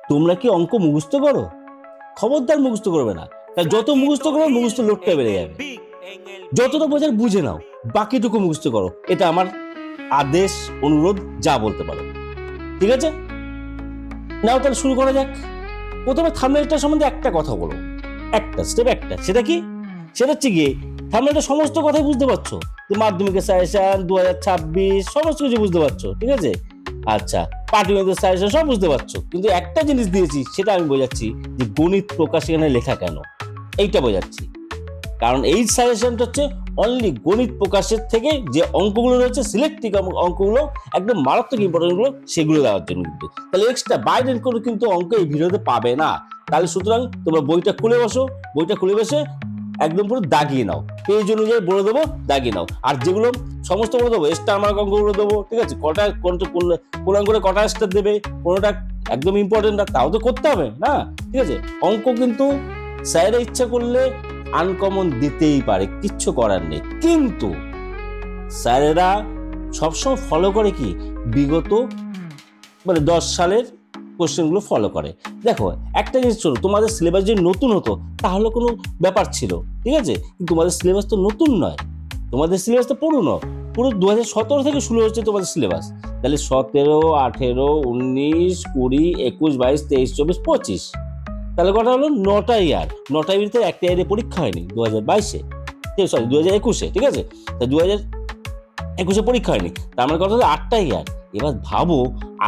তোমরা কি অঙ্ক মুখস্থ করো? খবরদার মুখস্থ করবে না, তাই যত মুখস্থ করো মুখস্থ লোডটা বেড়ে যাবে। যতটা বোঝার বুঝে নাও, বাকিটুকু মুখস্থ করো, এটা আমার আদেশ, অনুরোধ, যা বলতে পারো। ঠিক আছে, নাও তাহলে শুরু করা যাক। প্রথমে থাম্বনেলটা সম্বন্ধে একটা কথা বলো, একটা স্টেপ একটা। সেটা কি? সেটা হচ্ছে গিয়ে থাম্বনেলটা সমস্ত কথাই বুঝতে পারছো, যে মাধ্যমিকের সাজেশন 2026 সমস্ত কিছু বুঝতে পারছো। ঠিক আছে, আচ্ছা, পাটিগণিতের সাজেশন সব বুঝতে পারছো, কিন্তু একটা জিনিস দিয়েছি সেটা আমি বোঝাচ্ছি যে গণিত প্রকাশ এখানে লেখা কেন, এইটা বোঝাচ্ছি। কারণ এই সাজেশনটা হচ্ছে অনলি গণিত প্রকাশের থেকে যে অঙ্কগুলো রয়েছে, সিলেক্টিভ অঙ্কগুলো, একদম মারাত্মক ইম্পর্টেন্ট গুলো, সেগুলো দেওয়ার জন্য। কিন্তু তাহলে এক্সট্রা বাইরে করে কিন্তু অঙ্ক এই ভিডিওতে পাবে না। তাহলে সুতরাং তোমরা বইটা খুলে বসো, বইটা খুলে বসে একদম পুরো দাগিয়ে নাও, পেজ অনুযায়ী বলে দেবো, দাগিয়ে নাও। আর যেগুলো সমস্ত বলে দেবো, স্টার মার্ক অঙ্কগুলো দেবো। ঠিক আছে, কটা কোন অঙ্কটা কটা স্টার দেবে, কোনোটা একদম ইম্পর্টেন্ট না, তাও তো করতে হবে না। ঠিক আছে, অঙ্ক কিন্তু স্যারেরা ইচ্ছা করলে আনকমন দিতেই পারে, কিচ্ছু করার নেই। কিন্তু স্যারেরা সবসময় ফলো করে কি, বিগত 10 সালের কোশ্চেনগুলো ফলো করে। দেখো একটা জিনিস, চলো, তোমাদের সিলেবাস যদি নতুন হতো তাহলে কোনো ব্যাপার ছিল। ঠিক আছে, কিন্তু তোমাদের সিলেবাস তো নতুন নয়, তোমাদের সিলেবাস তো পুরনো, পুরো 2017 থেকে শুরু হচ্ছে তোমাদের সিলেবাস। তাহলে 17, 18, 19, 20, 21, 22, 23, 24, 25, তাহলে কটা হলো? 9টা ইয়ার। 9টা ইয়ারে একটা ইয়ারে পরীক্ষা হয়নি 2022-এ, সরি 2021-এ। ঠিক আছে, তা 2021-এ পরীক্ষা হয়নি, তার মানে কথা হলো 8টা ইয়ার। এবার ভাবো,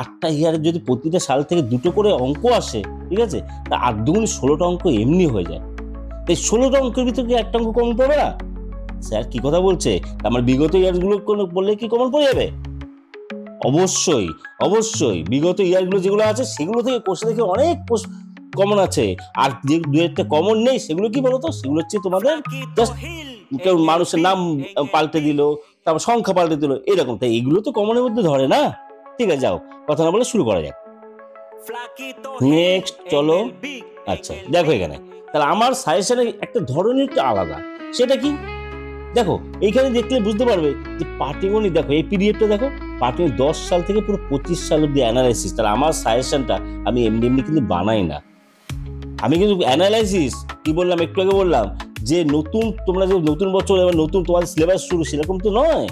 8টা ইয়ারে যদি প্রতিটা সাল থেকে 2টো করে অঙ্ক আসে, ঠিক আছে, তা 8 দুগুণ 16টা অঙ্ক এমনি হয়ে যায়। তাই 16টা অঙ্কের ভিতরে কি একটা অঙ্ক কমন পড়বে না? স্যার কি কথা বলছে? আমার বিগত ইয়ারগুলো বললে কি কমন পড়ে যাবে? অবশ্যই, অবশ্যই বিগত ইয়ারগুলো যেগুলো আছে সেগুলো থেকে কোশ্চেন থেকে অনেক কমন আছে। আর যে দু একটা কমন নেই, সেগুলো কি বলতো? সেগুলো হচ্ছে তোমাদের জাস্ট কেউ মানুষের নাম পাল্টে দিল, তারপর সংখ্যা পাল্টে দিল, এরকম। তাই এগুলো তো কমনের মধ্যে ধরে না। ঠিক আছে, যাও, কথা না বলে শুরু করা যাক। নেক্সট চলো। আচ্ছা দেখো, এখানে তাহলে আমার সাজেশনের একটা ধরনের একটু আলাদা। সেটা কি? দেখো এইখানে দেখলে বুঝতে পারবে যে পাটিগণিত, দেখো এই পিডিএফটা দেখো, পাটিগণিত 10 সাল থেকে পুরো 25 সাল অব্দি অ্যানালাইসিস। তাহলে আমার সাজেশনটা আমি এমনি এমনি কিন্তু বানাই না, আমি কিন্তু অ্যানালাইসিস। কি বললাম একটু আগে? বললাম যে নতুন, তোমরা যে নতুন বছর এবার নতুন তোমাদের সিলেবাস শুরু, সেরকম তো নয়।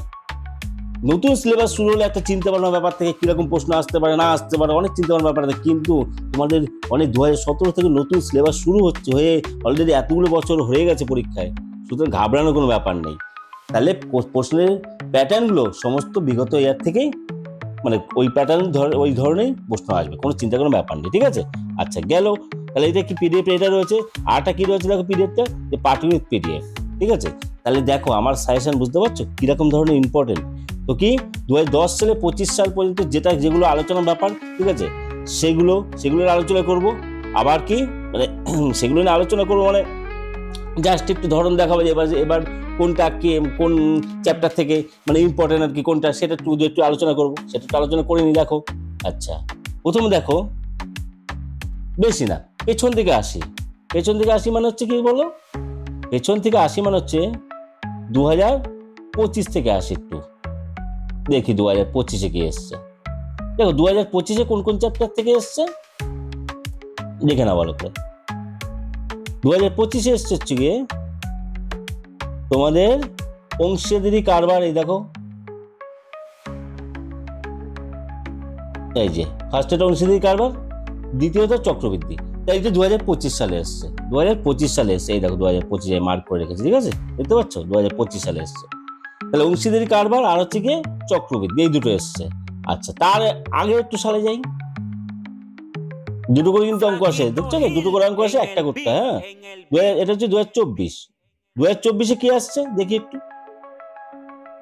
নতুন সিলেবাস শুরু হলে একটা চিন্তা ভাবনার ব্যাপার থেকে, কিরকম প্রশ্ন আসতে পারে না আসতে পারে, অনেক চিন্তা ভাবনার ব্যাপার থাকে। কিন্তু তোমাদের অনেক 2017 থেকে নতুন সিলেবাস শুরু হচ্ছে, হয়ে অলরেডি এতগুলো বছর হয়ে গেছে পরীক্ষায়, সুতরাং ঘাবড়ানোর কোনো ব্যাপার নেই। তাহলে প্রশ্নের প্যাটার্নগুলো সমস্ত বিগত ইয়ার থেকেই, মানে ওই প্যাটার্ন ওই ধরনের প্রশ্ন আসবে, কোনো চিন্তা কোনো ব্যাপার নেই। ঠিক আছে, আচ্ছা গেল। তাহলে এটা কি পিডিএফ? এটা রয়েছে। আরটা কি রয়েছে দেখো, পিডিএফটা যে পাটিগণিত পিডিএফ। ঠিক আছে, তাহলে দেখো আমার সাজেশন বুঝতে পারছো কিরকম ধরনের ইম্পর্টেন্ট। তো কি 2010 সালে 25 সাল পর্যন্ত যেগুলো আলোচনার ব্যাপার, ঠিক আছে, সেগুলোর আলোচনা করব। আবার কি মানে সেগুলো নিয়ে আলোচনা করবো, মানে জাস্ট একটু ধরন দেখাবো যে এবার কোনটা কি, কোন চ্যাপ্টার থেকে মানে ইম্পর্টেন্ট আর কি কোনটা, সেটা একটু আলোচনা করবো, সেটা একটু আলোচনা করে নি। দেখো আচ্ছা, প্রথমে দেখো, বেশি না, পেছন থেকে আসি। পেছন থেকে আসি মানে হচ্ছে কি বলো? পেছন থেকে আসি মানে হচ্ছে 2025 থেকে আসি। একটু দেখি 2025-এ কি এসছে। দেখো 2025-এ কোন কোন চ্যাপ্টার থেকে এসছে দেখে না ভালো করে। 2025-এ এসছে হচ্ছে গিয়ে তোমাদের অংশীদারি কারবার। এই দেখো, এই যে ফার্স্ট এটা অংশীদারি কারবার, দ্বিতীয়ত চক্রবৃদ্ধি। তাই এটা 2025 সালে এসছে, 2025 সালে এসছে। এই দেখো 2025-এ মার্ক করে রেখেছে, ঠিক আছে, দেখতে পাচ্ছ 2025 সালে এসছে। তাহলে অংশীদারি কারবার আর হচ্ছে গিয়ে চক্রবৃদ্ধি, এই দুটো এসছে। আচ্ছা, তার আগে একটু সালে যাই, দুটো করে কিন্তু অঙ্ক আসে, দেখছো না? দুটো করে অঙ্ক আসে, একটা করতে। হ্যাঁ, এটা হচ্ছে 2024-এ কি আসছে দেখি একটু।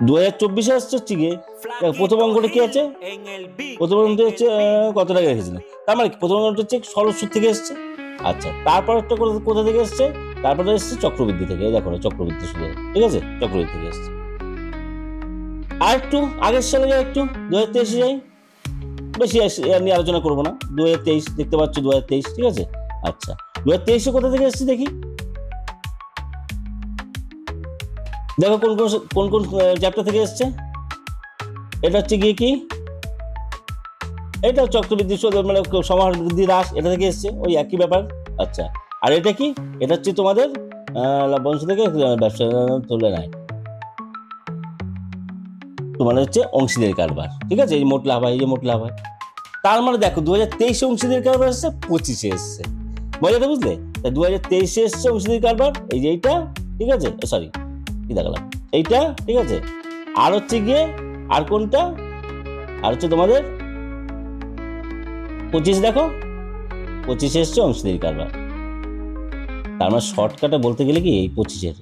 2024-এ আসছে হচ্ছে গিয়ে, প্রথম অঙ্কটা কি আছে? প্রথম অঙ্কটা হচ্ছে কত টাকা রেখেছিলেন, তার মানে প্রথম অঙ্কটা হচ্ছে সরল সুদ থেকে এসছে। আচ্ছা, তারপর একটা কোথা থেকে এসছে? তারপরে এসছে চক্রবৃদ্ধি থেকে। এই দেখো চক্রবৃদ্ধি সুদে, ঠিক আছে, চক্রবৃদ্ধি থেকে এসছে। আর একটু আগের সালে যাই, একটু 2023-এ যাই, বেশি নিয়ে আলোচনা করবো না। 2023 দেখতে পাচ্ছ, 2023, ঠিক আছে। আচ্ছা, 2023-এ কোথা থেকে এসছে দেখি, দেখো কোন কোন চ্যাপ্টার থেকে এসছে। এটা হচ্ছে গিয়ে কি, এটা চক্রবৃদ্ধি সুদ মানে সমাহার বৃদ্ধি হ্রাস, এটা থেকে এসছে, ওই একই ব্যাপার। আচ্ছা, আর এটা কি? এটা হচ্ছে তোমাদের বংশ থেকে ব্যবসা তুলে নেয়, তোমার হচ্ছে অংশীদারি কারবার, ঠিক আছে? এই মোট লাভ হয়, এই যে মোট লাভ হয়। তার মানে দেখো 2023 অংশীদারি কারবার এসছে, 25 এসছে, মজাটা বুঝলে? 2023 এসছে অংশীদারি কারবার, এই যে এইটা, ঠিক আছে? সরি, কি দেখালাম, এইটা, ঠিক আছে? আর হচ্ছে গিয়ে আর কোনটা? আর হচ্ছে তোমাদের 25, দেখো 25 এসছে অংশীদারি কারবার। তার মানে শর্টকাটে বলতে গেলে কি, এই 25-এর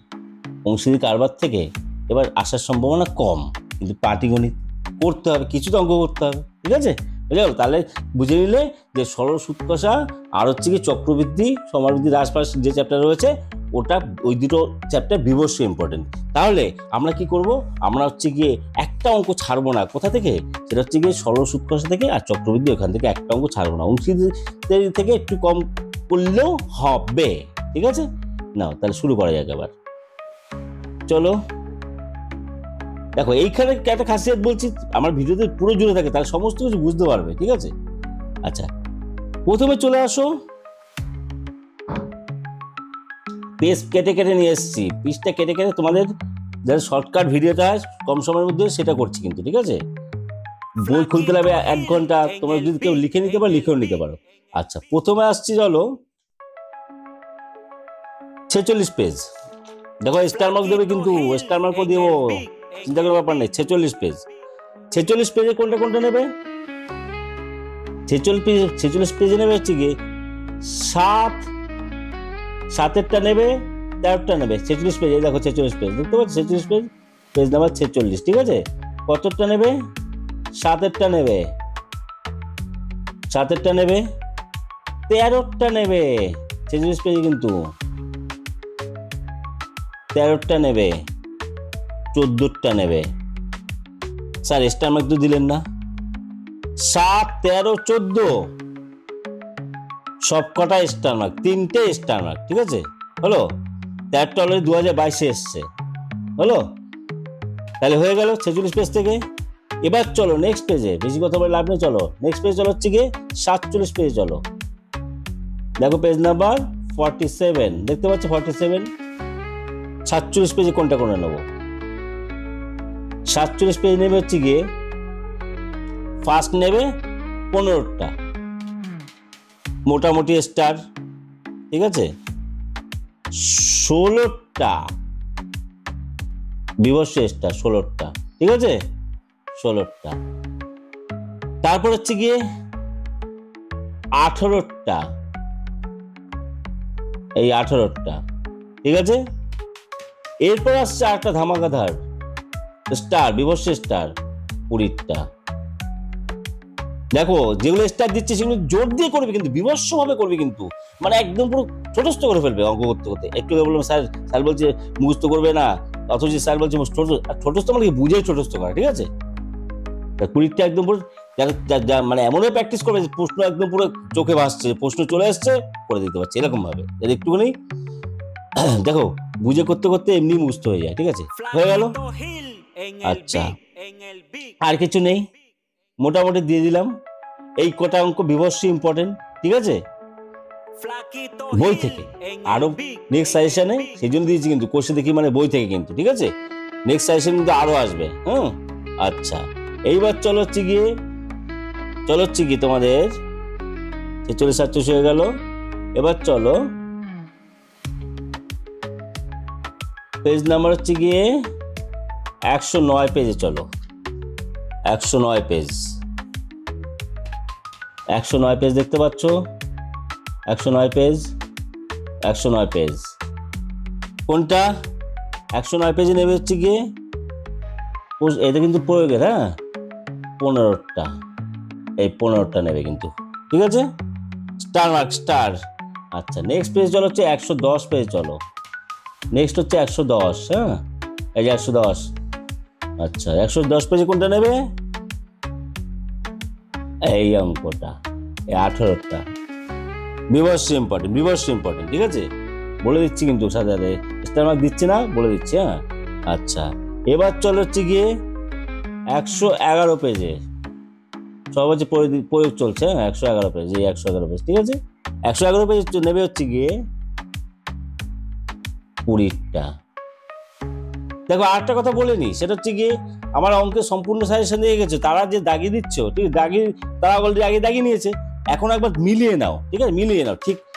অংশীদারি কারবার থেকে এবার আসার সম্ভাবনা কম, কিন্তু পাটিগণিত করতে হবে, কিছু তো অঙ্ক করতে হবে, ঠিক আছে? বুঝে গেল? তাহলে বুঝে নিলে যে সরল সুদ কষা আর হচ্ছে কি চক্রবৃদ্ধি সমাবৃদ্ধি হ্রাস যে চ্যাপ্টার রয়েছে, ওটা ওই দুটো চ্যাপ্টার বিভৎস ইম্পর্টেন্ট। তাহলে আমরা কি করব? আমরা হচ্ছে গিয়ে একটা অঙ্ক ছাড়বো না, কোথা থেকে? সেটা হচ্ছে গিয়ে সরল সুদ কষা থেকে আর চক্রবৃদ্ধি, ওখান থেকে একটা অঙ্ক ছাড়বো না, অংশীদারি থেকে একটু কম করলেও হবে, ঠিক আছে? নাও তাহলে শুরু করা যাক এবার, চলো। দেখো এইখানে একটা খাসিয়াত বলছি, আমার ভিডিওতে পুরো জুড়ে থাকে, তাহলে সমস্ত কিছু বুঝতে পারবে, ঠিক আছে? আচ্ছা, প্রথমে চলে আসো, পেজ কেটে কেটে নিয়ে এসেছি, পিসটা কেটে কেটে তোমাদের যারা শর্টকাট ভিডিওটা কম সময়ের মধ্যে সেটা করছি কিন্তু, ঠিক আছে? বই খুলতে লাগবে 1 ঘন্টা, তোমরা যদি কেউ লিখে নিতে পারো লিখেও নিতে পারো। আচ্ছা, প্রথমে আসছি, চলো 46 পেজ। দেখো স্টার মার্ক দেবে কিন্তু, স্টার মার্কও দেবো, চিন্তা করার ব্যাপার নেই। 46 পেজ, 46 পেজে কোনটা কোনটা নেবে? 46 পেজে নেবে হচ্ছে কি 7-7টা নেবে, 13টা নেবে। 46 পেজে দেখো, 46 পেজ দেখতে পাচ্ছ, 46 পেজ, পেজ নাম্বার 46, ঠিক আছে? কতটা নেবে? 7-এরটা নেবে, 7-এরটা নেবে, 13টা নেবে। 46 পেজে কিন্তু 13টা নেবে, 14টা নেবে। স্যার স্টার মার্ক তো দিলেন না। 7, 13, 14 সব কটা স্টার মার্ক, 3টে স্টার মার্ক, ঠিক আছে? হলো? 13টা অলরেডি 2022 এসছে, হলো? তাহলে হয়ে গেল 46 পেজ থেকে। এবার চলো নেক্সট পেজে, বেশি কথা বলে লাভ নেই, চলো নেক্সট পেজ, চলো হচ্ছে গিয়ে 47 পেজ, চলো দেখো পেজ নাম্বার 47, দেখতে পাচ্ছ 47। 47 পেজে কোনটা কোনটা নেবো? 47 পেজ নেবে হচ্ছে গিয়ে ফার্স্ট নেবে 15টা মোটামুটি স্টার, ঠিক আছে? 16টা বিভৎস স্টার, 16টা, ঠিক আছে? 16টা। তারপর হচ্ছে গিয়ে 18টা, এই 18টা, ঠিক আছে? এরপর আসছে একটা ধামাকাধার স্টার, বিভৎস স্টার 20টা। দেখো যেগুলো স্টার দিচ্ছে সেগুলো জোর দিয়ে করবে, কিন্তু বিভৎস ভাবে করবে, কিন্তু মানে একদম পুরো ছোটস্থ করে ফেলবে অঙ্ক করতে করতে। একটু বললাম স্যার বলছে মুখস্থ করবে না, অথচ স্যার বলছে ছোটস্থ মানে বুঝে ছোটস্থ করা, ঠিক আছে? 20টা একদম পুরো মানে এমনভাবে প্র্যাকটিস করবে যে প্রশ্ন একদম পুরো চোখে ভাসছে, প্রশ্ন চলে আসছে, করে দিতে পারছে, এরকম ভাবে একটুখানি দেখো বুঝে করতে করতে এমনি মুখস্থ হয়ে যায়, ঠিক আছে? হয়ে গেল। আচ্ছা, আর কিছু নেই, মোটামুটি দিয়ে দিলাম। এই কটা অঙ্ক বিভৎস ইম্পর্টেন্ট, ঠিক আছে? বই থেকে আরো নেক্সট সাজেশনে সেই জন্য দিয়েছি, কিন্তু কোর্সে দেখি মানে বই থেকে কিন্তু, ঠিক আছে? নেক্সট সাজেশন কিন্তু আরো আসবে, হ্যাঁ? আচ্ছা, এইবার চলো হচ্ছে গিয়ে তোমাদের 46 হয়ে গেল। এবার চলো পেজ নাম্বার হচ্ছে গিয়ে 109 পেজে, চলো 109 পেজ, 109 পেজ দেখতে পাচ্ছ, 109 পেজ, 109 পেজ কোনটা? 109 পেজে নেবে হচ্ছে গিয়ে, এটা কিন্তু প্রয়োগের, হ্যাঁ, 15টা, এই 15টা নেবে কিন্তু, ঠিক আছে? Star mark, star. আচ্ছা, নেক্সট পেজ চলো হচ্ছে 110 পেজ, চলো নেক্সট হচ্ছে 110, হ্যাঁ, এই যে 110। আচ্ছা, 110 পেজে কোনটা নেবে? এই অঙ্কটা, এই 18টা, বিভৎস ইম্পর্টেন্ট, ঠিক আছে? বলে দিচ্ছি কিন্তু সাথে সাথে, স্টার মার্ক দিচ্ছি না, বলে দিচ্ছি, হ্যাঁ? আচ্ছা, এবার চলো হচ্ছে গিয়ে 111 পেজে, সব হচ্ছে প্রয়োগ চলছে। 111 পেজ, এই 111 পেজ, ঠিক আছে। 111 পেজ নেবে হচ্ছে গিয়ে 20টা। দেখো আরেকটা কথা বলিনি, সেটা হচ্ছে গিয়ে আমার অঙ্কের সম্পূর্ণ সাজেশন দিয়ে গেছে, তারা যে দাগিয়ে দিচ্ছ, ঠিক তারা অলরেডি আগে দাগিয়ে নিয়েছে। এখন একবার মিলিয়ে নাও, ঠিক আছে, মিলিয়ে নাও,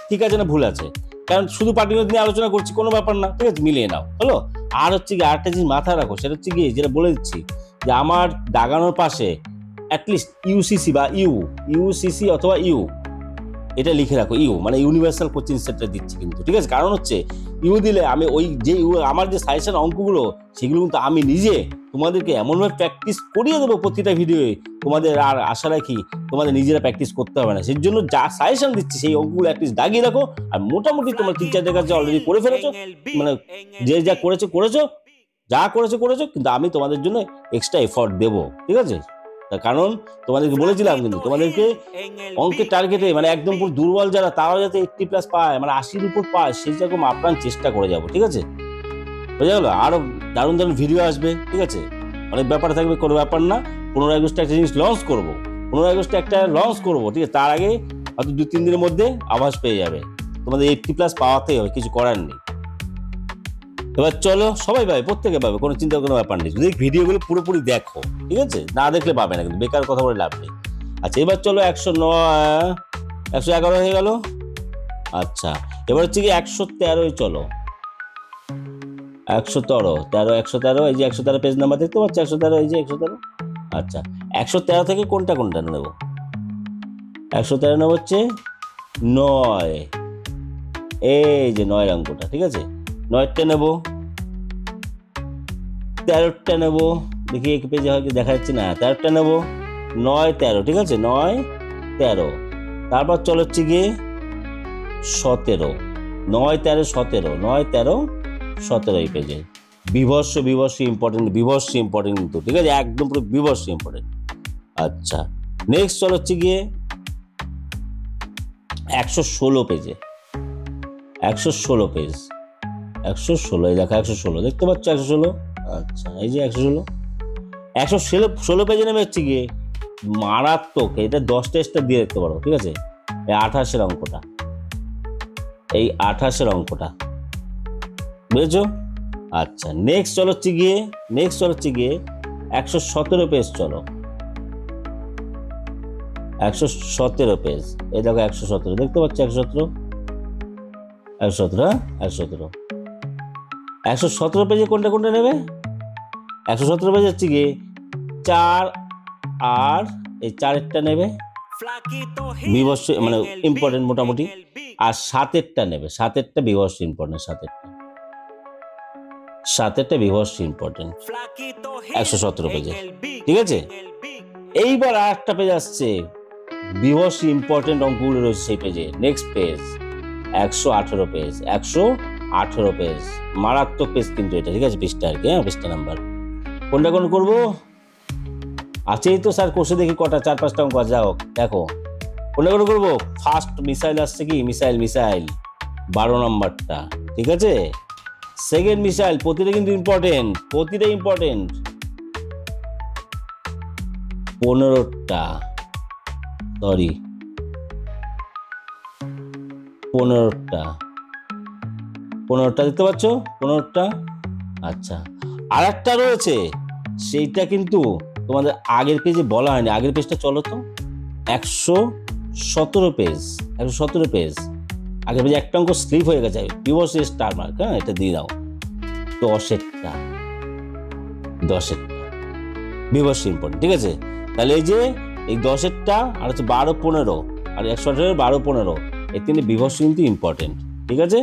ঠিক আছে না ভুল আছে, কারণ শুধু পাটিগণিত নিয়ে আলোচনা করছি, কোনো ব্যাপার না, ঠিক আছে, মিলিয়ে নাও, হলো। আর হচ্ছে গিয়ে আরেকটা জিনিস মাথায় রাখো, সেটা হচ্ছে গিয়ে যেটা বলে দিচ্ছি, যে আমার দাগানোর পাশে অ্যাটলিস্ট ইউসিসি বা ইউসিসি অথবা এটা লিখে রাখো। মানে ইউনিভার্সাল কোচিং সেন্টার দিচ্ছি কিন্তু, ঠিক আছে। কারণ হচ্ছে দিলে আমি ওই যে আমার যে সাজেশন অঙ্কগুলো, সেগুলো কিন্তু আমি নিজে তোমাদেরকে এমনভাবে প্র্যাকটিস করিয়ে দেবো প্রতিটা ভিডিওয়ে, তোমাদের আর আশা রাখি তোমাদের নিজেরা প্র্যাকটিস করতে হবে না। সেই জন্য যা সাজেশন দিচ্ছি সেই অঙ্কগুলো অ্যাটলিস্ট দাগিয়ে রাখো। আর মোটামুটি তোমার টিচারদের কাছে অলরেডি করে ফেলেছো, মানে যে যা করেছো কিন্তু আমি তোমাদের জন্য এক্সট্রা এফর্ট দেবো, ঠিক আছে। কারণ তোমাদেরকে বলেছিলাম কিন্তু, তোমাদেরকে অঙ্কের টার্গেটে মানে একদম পুরো দুর্বল যারা, তারাও যাতে 80+ পায়, মানে 80-র উপর পায়, সেই রকম আপ্রাণ চেষ্টা করে যাবো, ঠিক আছে। বোঝা গেল? আরো দারুণ দারুণ ভিডিও আসবে, ঠিক আছে। অনেক ব্যাপার থাকবে, কোনো ব্যাপার না। 15 আগস্টে একটা জিনিস লঞ্চ করবো, 15 আগস্টে একটা লঞ্চ করবো, ঠিক আছে। তার আগে হয়তো 2-3 দিনের মধ্যে আভাস পেয়ে যাবে, তোমাদের 80+ পাওয়াতেই হবে, কিছু করার নেই। এবার চলো, সবাই পাবে, প্রত্যেকে পাবে, কোনো চিন্তার কোনো ব্যাপার নেই, যদি ভিডিওগুলো পুরোপুরি দেখো, ঠিক আছে। না দেখলে পাবে না, কিন্তু বেকার কথা বলে লাভ নেই। আচ্ছা, এবার চলো 111 হয়ে গেল। আচ্ছা, এবার হচ্ছে কি 113 চলো, 113, এই যে 113 পেজ নাম্বার দেখতে পাচ্ছ, 113, এই যে 113। আচ্ছা, 113 থেকে কোনটা নেব? 113 নেব হচ্ছে 9, এই যে 9 অঙ্কটা, ঠিক আছে। 9টা নেব, 13টা নেব, দেখি এক পেজে হয়তো দেখা যাচ্ছে না, 13টা নেব, 9, 13, ঠিক আছে, 9, 13। তারপর চলো হচ্ছে গিয়ে 17, 9, 13, 17, 9, 13, 17 এই পেজে। বিভৎস ইম্পর্টেন্ট কিন্তু, ঠিক আছে, একদম পুরো বিভৎস ইম্পর্টেন্ট। আচ্ছা, নেক্সট চলো হচ্ছে গিয়ে 116 পেজে, 116 পেজ, 116, এই দেখো 116 দেখতে পাচ্ছ, 116। আচ্ছা, এই যে 116 পেজে নেমে হচ্ছে গিয়ে মারাত্মক, এটা 10 টেস্টটা দিয়ে দেখতে পারো, ঠিক আছে। এই 28-এর অঙ্কটা, এই 28-এর অঙ্কটা, বুঝেছো? আচ্ছা, নেক্সট চলো হচ্ছে গিয়ে 117 পেজ, চলো 117 পেজ, এই দেখো 117 দেখতে পাচ্ছ, 117 পেজে কোনটা নেবে? 117 পেজে হচ্ছে গিয়ে 4 আর এই 4-এরটা নেবে, বিভৎস মানে ইম্পর্টেন্ট মোটামুটি। আর 7-এরটা নেবে, 7-এরটা বিভৎস ইম্পর্টেন্ট, 7-এরটা বিভৎস ইম্পর্টেন্ট 117 পেজে, ঠিক আছে। এইবার আর একটা পেজ আসছে, বিভৎস ইম্পর্টেন্ট অঙ্কগুলো রয়েছে সেই পেজে। নেক্সট পেজ 118 পেজ, 118 পেজ, মারাত্মক পেজ কিন্তু এটা, ঠিক আছে। পৃষ্ঠা আর কি, হ্যাঁ, পৃষ্ঠা নাম্বার কোনটা করবো? আছেই তো স্যার কোর্সে, দেখি কটা 4-5টা অঙ্ক আছে, যাও দেখো কোনটা করবো। ফার্স্ট মিসাইল আসছে কি, মিসাইল 12 নম্বরটা, ঠিক আছে। সেকেন্ড মিসাইল, প্রতিটা কিন্তু ইম্পর্টেন্ট, 15টা, সরি 15টা দেখতে পাচ্ছ, 15টা। আচ্ছা, আর একটা রয়েছে, সেইটা কিন্তু তোমাদের আগের পেজে বলা হয়নি, আগের পেজটা চলো তো, 117 পেজ, 117 পেজ। আগের পেজে একটা অঙ্ক স্লিপ হয়ে গেছে, বিভৎস স্টার মার্ক, হ্যাঁ, এটা দিয়ে দাও। 10-এরটা বিভৎস ইম্পর্টেন্ট, ঠিক আছে। তাহলে এই যে এই 10-এরটা আর হচ্ছে 12-15 আর 118-এর 12-15, এই তিনটে বিভৎস কিন্তু ইম্পর্টেন্ট, ঠিক আছে।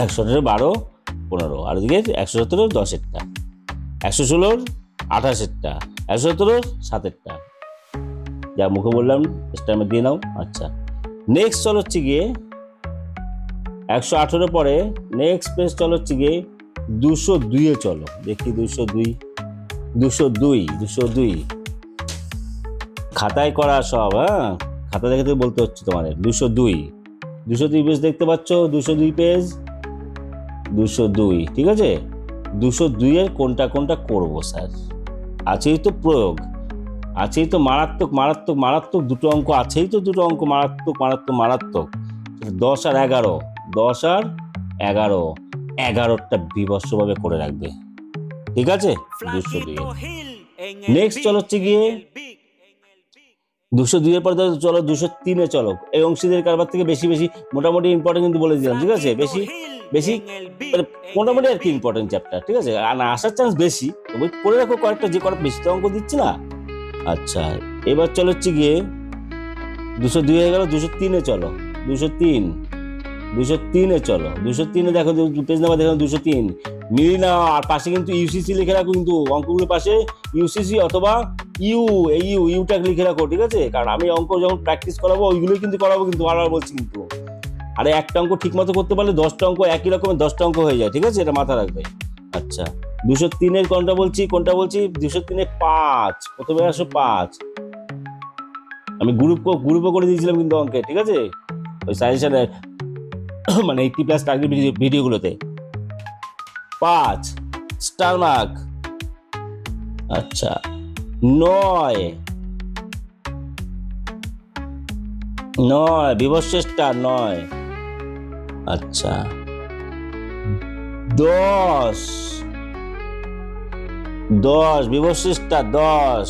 118-এর 12-15 আর এদিকে 117-এর 10-এরটা, 116-এর 28-এরটা, 117-এর 7-এরটা, যা মুখে বললাম স্টাইমে দিয়ে নাও। আচ্ছা, নেক্সট চলো হচ্ছে গিয়ে 118 পরে নেক্সট পেজ চলো হচ্ছে গিয়ে 202-এ, চলো দেখি 202 খাতায় করা সব, হ্যাঁ, খাতা দেখে বলতে হচ্ছে তোমাদের। 202 পেজ দেখতে পাচ্ছ, 202 পেজ, 202, ঠিক আছে। 202-এর কোনটা করবো স্যার? আছেই তো প্রয়োগ, আছেই তো মারাত্মক মারাত্মক মারাত্মক দুটো অঙ্ক আছেই তো, দুটো অঙ্ক মারাত্মক মারাত্মক মারাত্মক। 10 আর 11, 10 আর 11, 11টা বিভৎসভাবে করে রাখবে, ঠিক আছে? 202। নেক্সট চলো হচ্ছে গিয়ে 202 এর পর চলো 203-এ চলো। এই অংশীদের কারবার থেকে বেশি বেশি মোটামুটি ইম্পর্টেন্ট কিন্তু বলে দিলাম, ঠিক আছে? বেশি বেশি মোটামুটি আর কি ইম্পর্টেন্ট চ্যাপ্টার, ঠিক আছে? আর আসার চান্স বেশি, তবে করে রাখো কয়েকটা, যে কয়েকটা বেশি তো অঙ্ক দিচ্ছি না। আচ্ছা, এবার চলো হচ্ছে গিয়ে 202 হয়ে গেল, 203-এ চলো। 203-এ চলো। 203-এ দেখো, পেজ নাম্বার দেখো 203। মিলি না, আর পাশে কিন্তু ইউসিসি লিখে রাখো, কিন্তু অঙ্কগুলোর পাশে ইউসিসি অথবা ইউটা লিখে রাখো, ঠিক আছে? কারণ আমি অঙ্ক যখন প্র্যাকটিস করাবো ওইগুলোই কিন্তু করাবো, কিন্তু বারবার বলছি কিন্তু। আরে একটা অঙ্ক ঠিক মতো করতে পারলে 10টা অঙ্ক একই রকমের 10টা অঙ্ক হয়ে যায়, ঠিক আছে? এটা মাথা রাখবে। আচ্ছা, 203-এর কোনটা বলছি? 203-এ 5, প্রথমে আসো 5। আমি গ্রুপও করে দিয়েছিলাম কিন্তু অঙ্কে, ঠিক আছে? ওই সাজেশনে, মানে 80+ টার্গেট ভিডিওগুলোতে। 5 স্টার মার্ক। আচ্ছা, 9 বিভৎস স্টার 9। আচ্ছা, 10 বিভৎস স্টার 10।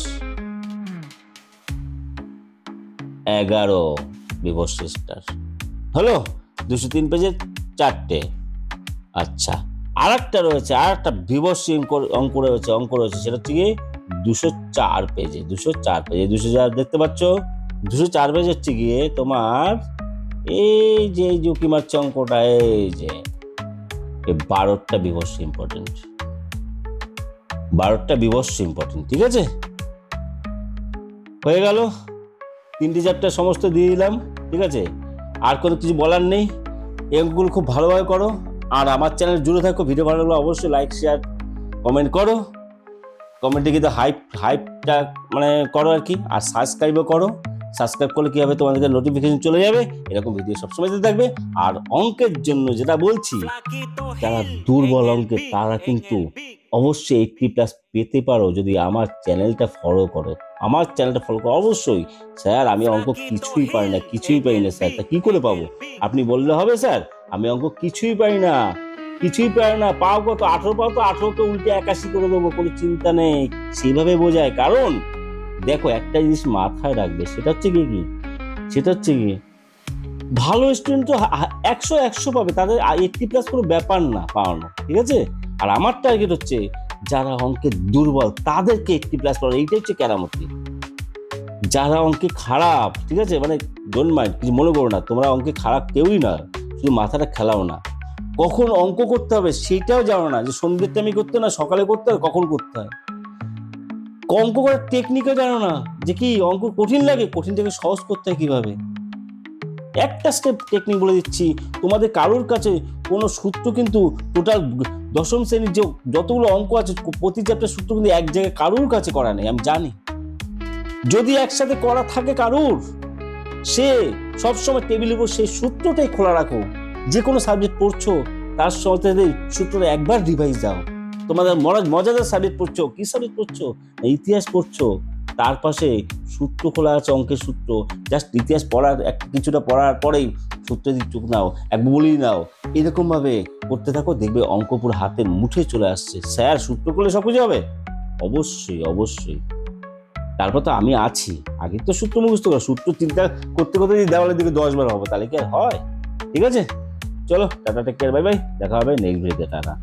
11 বিভৎস স্টার। হলো 203 পেজের 4টে। আচ্ছা, আর একটা রয়েছে, আর একটা বিভৎস অঙ্ক রয়েছে, সেটা হচ্ছে গিয়ে 204 পেজে। 204 দেখতে পাচ্ছ? 204 পেজ হচ্ছে গিয়ে তোমার এই যে জুকি মারছে অঙ্কটা, এই যে 12টা বিভৎস ইম্পর্টেন্ট, 12টা বিভৎস ইম্পর্টেন্ট, ঠিক আছে? হয়ে গেল, 3টে চ্যাপ্টার সমস্ত দিয়ে দিলাম, ঠিক আছে? আর কোনো কিছু বলার নেই। এই অঙ্কগুলো খুব ভালোভাবে করো, আর আমার চ্যানেল জুড়ে থাকো। ভিডিও ভালো লাগলে অবশ্যই লাইক, শেয়ার, কমেন্ট করো। কমেন্টে কিন্তু হাইপটা মানে করো আর কি, আর সাবস্ক্রাইবও করো। সাবস্ক্রাইব করলে কি হবে, তোমাদেরকে নোটিফিকেশন চলে যাবে, এরকম ভিডিও সবসময় দিতে থাকবে। আর অঙ্কের জন্য যেটা বলছি, যারা দুর্বল অঙ্কের তারা কিন্তু অবশ্যই 80+ পেতে পারো যদি আমার চ্যানেলটা ফলো করে। অবশ্যই। স্যার আমি অঙ্ক কিছুই পারি না স্যার, তা কি করে পাবো? আপনি বললে হবে স্যার আমি অঙ্ক কিছুই পারি না। পাও কত? 18 পাও তো 18কে উল্টে 81 করে দেবো, কোনো চিন্তা নেই। সেইভাবে বোঝায়। কারণ দেখো, একটা জিনিস মাথায় রাখবে, সেটা হচ্ছে কি ভালো স্টুডেন্ট তো 100 পাবে, তাদের 80+ কোনো ব্যাপার না পাওয়ানো, ঠিক আছে? আর আমার টার্গেট হচ্ছে যারা অঙ্কে দুর্বল তাদেরকে 80+ পাওয়ানো, এইটাই হচ্ছে কেরামতি। যারা অঙ্কে খারাপ, ঠিক আছে, মানে ডোন্ট মাইন্ড, কিছু মনে করো না, তোমরা অঙ্কে খারাপ কেউই না, শুধু মাথাটা খেলাও না। কখন অঙ্ক করতে হবে সেটাও জানো না, যে সন্ধ্যের টাইমে করতে না সকালে করতে হয়, কখন করতে হয়। অঙ্ক করার টেকনিকও জানো না, যে কি অঙ্ক কঠিন লাগে, কঠিনটাকে সহজ করতে হয় কিভাবে। একটা স্টেপ টেকনিক বলে দিচ্ছি, তোমাদের কারোর কাছে কোনো সূত্র কিন্তু টোটাল 10ম শ্রেণীর যে যতগুলো অঙ্ক আছে প্রতি চ্যাপ্টার সূত্র কিন্তু এক জায়গায় কারোর কাছে করা নেই, আমি জানি। যদি একসাথে করা থাকে কারোর, সে সবসময় টেবিলের উপর সেই সূত্রটাই খোলা রাখো। যে কোনো সাবজেক্ট পড়ছো তার সাথে সূত্রটা একবার রিভাইজ দাও। তোমাদের মজাদার সাবজেক্ট পড়ছো, কি সাবজেক্ট পড়ছো? ইতিহাস পড়ছো, তার পাশে সূত্র খোলা আছে, অঙ্কের সূত্র। জাস্ট ইতিহাস কিছুটা পড়ার পরেই সূত্র দিয়ে চোখ নাও, একবার বলেই নাও। এরকম ভাবে করতে থাকো, দেখবে অঙ্ক পুরো হাতের মুঠে চলে আসছে। স্যার সূত্র করলে সব কিছু হবে? অবশ্যই। তারপর তো আমি আছি, আগে তো সূত্র মুখস্থ করো। সূত্র চিন্তা করতে যদি দেওয়ালের দিকে 10 বার হবে, তাহলে কি আর হয়? ঠিক আছে, চলো tata, take care, bye bye, দেখা হবে নেক্সট ভিডিওতে, টাটা।